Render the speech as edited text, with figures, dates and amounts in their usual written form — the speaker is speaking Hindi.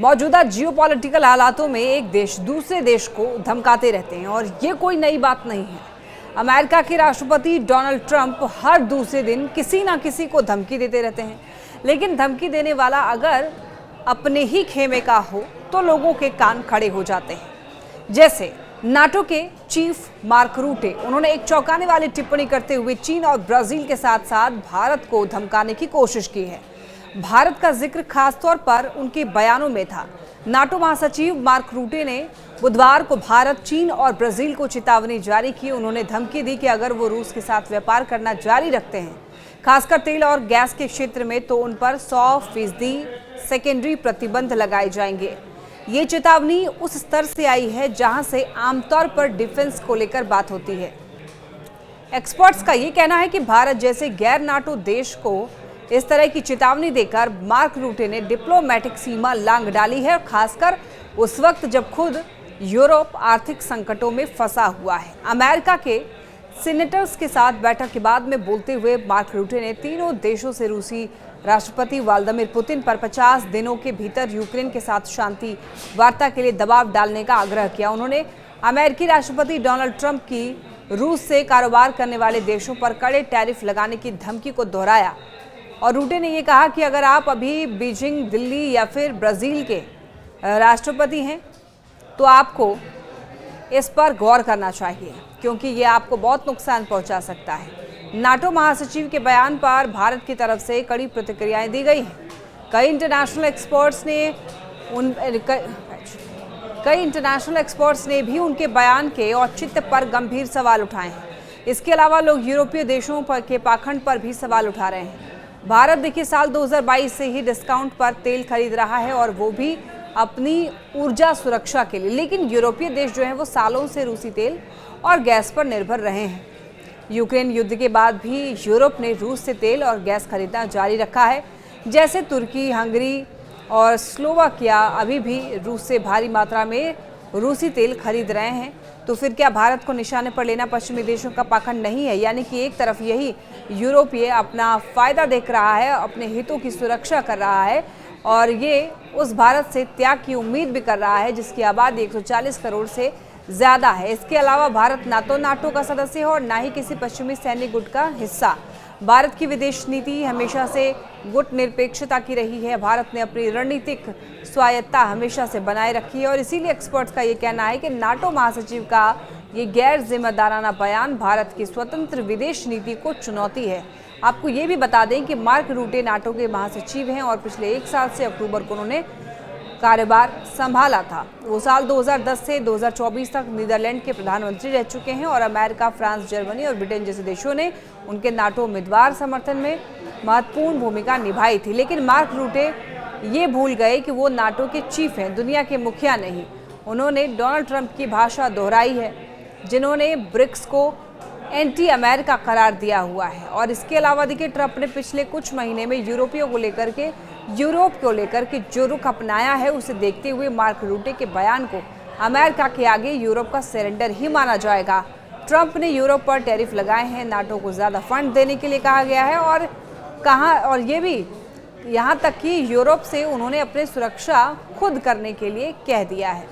मौजूदा जियोपॉलिटिकल हालातों में एक देश दूसरे देश को धमकाते रहते हैं और ये कोई नई बात नहीं है। अमेरिका के राष्ट्रपति डोनाल्ड ट्रंप हर दूसरे दिन किसी ना किसी को धमकी देते रहते हैं, लेकिन धमकी देने वाला अगर अपने ही खेमे का हो तो लोगों के कान खड़े हो जाते हैं। जैसे नाटो के चीफ मार्क रूटे, उन्होंने एक चौंकाने वाली टिप्पणी करते हुए चीन और ब्राजील के साथ साथ भारत को धमकाने की कोशिश की है। भारत का जिक्र खासतौर पर उनके बयानों में था। नाटो महासचिव मार्क रूटे ने बुधवार को भारत, चीन और ब्राजील को चेतावनी जारी की। उन्होंने धमकी दी कि अगर वो रूस के साथ व्यापार करना जारी रखते हैं, खासकर तेल और गैस के क्षेत्र में, तो उन पर 100% सेकेंडरी प्रतिबंध लगाए जाएंगे। ये चेतावनी उस स्तर से आई है जहां से आमतौर पर डिफेंस को लेकर बात होती है। एक्सपर्ट्स का ये कहना है कि भारत जैसे गैर नाटो देश को इस तरह की चेतावनी देकर मार्क रूटे ने डिप्लोमेटिक सीमा लांघ डाली है, खासकर उस वक्त जब खुद यूरोप आर्थिक संकटों में फंसा हुआ है। अमेरिका के सीनेटर्स के साथ बैठक के बाद में बोलते हुए मार्क रूटे ने तीनों देशों से रूसी राष्ट्रपति व्लादिमीर पुतिन पर 50 दिनों के भीतर यूक्रेन के साथ शांति वार्ता के लिए दबाव डालने का आग्रह किया। उन्होंने अमेरिकी राष्ट्रपति डोनाल्ड ट्रंप की रूस से कारोबार करने वाले देशों पर कड़े टैरिफ लगाने की धमकी को दोहराया और रूटे ने यह कहा कि अगर आप अभी बीजिंग, दिल्ली या फिर ब्राजील के राष्ट्रपति हैं तो आपको इस पर गौर करना चाहिए, क्योंकि ये आपको बहुत नुकसान पहुंचा सकता है। नाटो महासचिव के बयान पर भारत की तरफ से कड़ी प्रतिक्रियाएं दी गई हैं। कई इंटरनेशनल एक्सपर्ट्स ने भी उनके बयान के औचित्य पर गंभीर सवाल उठाए हैं। इसके अलावा लोग यूरोपीय देशों के पाखंड पर भी सवाल उठा रहे हैं। भारत देखिए साल 2022 से ही डिस्काउंट पर तेल खरीद रहा है और वो भी अपनी ऊर्जा सुरक्षा के लिए, लेकिन यूरोपीय देश जो है वो सालों से रूसी तेल और गैस पर निर्भर रहे हैं। यूक्रेन युद्ध के बाद भी यूरोप ने रूस से तेल और गैस खरीदना जारी रखा है। जैसे तुर्की, हंगरी और स्लोवाकिया अभी भी रूस से भारी मात्रा में रूसी तेल खरीद रहे हैं। तो फिर क्या भारत को निशाने पर लेना पश्चिमी देशों का पाखंड नहीं है? यानी कि एक तरफ यही यूरोपीय अपना फायदा देख रहा है, अपने हितों की सुरक्षा कर रहा है और ये उस भारत से त्याग की उम्मीद भी कर रहा है जिसकी आबादी 140 करोड़ से ज़्यादा है। इसके अलावा भारत ना तो नाटो का सदस्य है और ना ही किसी पश्चिमी सैन्य गुट का हिस्सा। भारत की विदेश नीति हमेशा से गुट निरपेक्षता की रही है। भारत ने अपनी रणनीतिक स्वायत्तता हमेशा से बनाए रखी है और इसीलिए एक्सपर्ट्स का ये कहना है कि नाटो महासचिव का ये गैर जिम्मेदाराना बयान भारत की स्वतंत्र विदेश नीति को चुनौती है। आपको ये भी बता दें कि मार्क रूटे नाटो के महासचिव हैं और पिछले 1 साल से अक्टूबर को उन्होंने कार्यभार संभाला था। वो साल 2010 से 2024 तक नीदरलैंड के प्रधानमंत्री रह चुके हैं और अमेरिका, फ्रांस, जर्मनी और ब्रिटेन जैसे देशों ने उनके नाटो उम्मीदवार समर्थन में महत्वपूर्ण भूमिका निभाई थी। लेकिन मार्क रूटे ये भूल गए कि वो नाटो के चीफ हैं, दुनिया के मुखिया नहीं। उन्होंने डोनाल्ड ट्रंप की भाषा दोहराई है, जिन्होंने ब्रिक्स को एंटी अमेरिका करार दिया हुआ है। और इसके अलावा देखिए ट्रंप ने पिछले कुछ महीने में यूरोप को लेकर के जो रुख अपनाया है, उसे देखते हुए मार्क रूटे के बयान को अमेरिका के आगे यूरोप का सरेंडर ही माना जाएगा। ट्रंप ने यूरोप पर टैरिफ लगाए हैं, नाटो को ज़्यादा फंड देने के लिए कहा गया है और ये भी यहाँ तक कि यूरोप से उन्होंने अपनी सुरक्षा खुद करने के लिए कह दिया है।